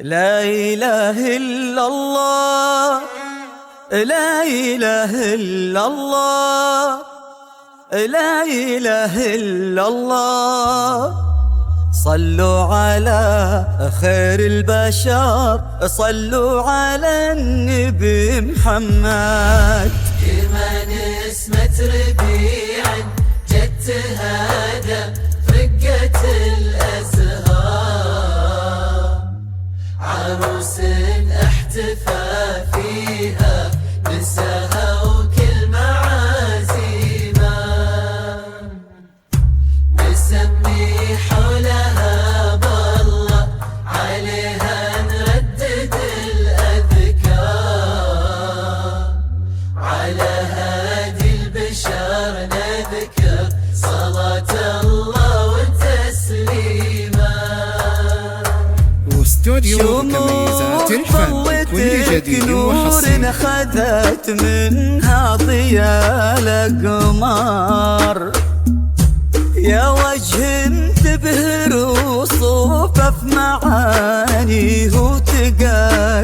لا إله إلا الله، لا إله إلا الله، لا إله إلا الله. صلوا على خير البشر، صلوا على النبي محمد. كمان اسمة ربيع جت تهادى رقة الأزهار، عروس احتفى فيها نساها وكل معازيمها، نسمي حولها بالله عليها نردد الأذكار، على هادي البشر نذكر صلاة الله وتسليما. واستوديو كميزات الفن كل جديد وحصري. خذت منها ضياء الأقمار، يا وجه تبهر وصوفه في معانيه وتقاسيمه.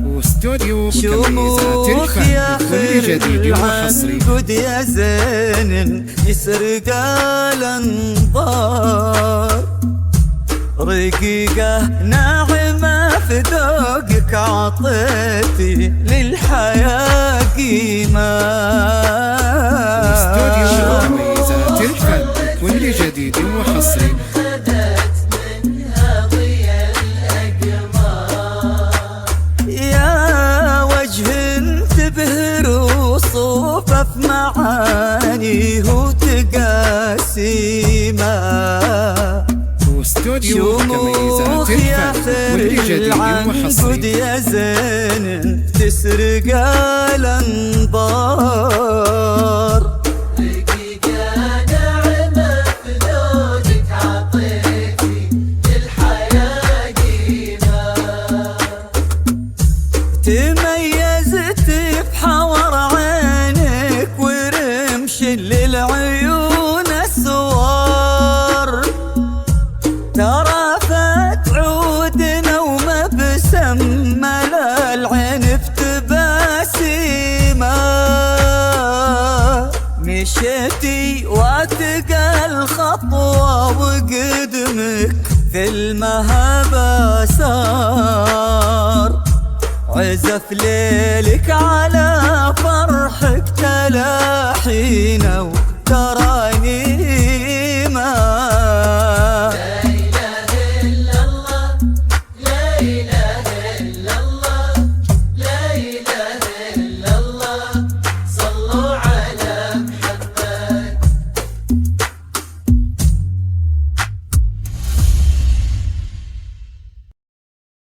واستوديو كميزات الفن كل جديد وحصري. قد يا زين يسرق الانظار، رقيقة ناعمة في ذوقك عطيتي للحياة قيمة. واستوديو كميزات الفن كل جديد وحصري. خذت منها ضياء الأقمار، يا وجه تبهر وصوفه في معانيه وتقاسيمه. واستوديو كميزات الفن كل جديد وحصري. قد يا زين تسرق الانظار، رقيقة ناعمة في ذوقك عطيتي للحياة قيمة، تميزت بحور عينك ورمش للعيون السوار، ترافت عودنا ومبسم العين بتباسيمه. مشيتي واتقى الخطوة وقدمك في المهبة سار، عزف ليلك على فرحك تلاحينا وتراني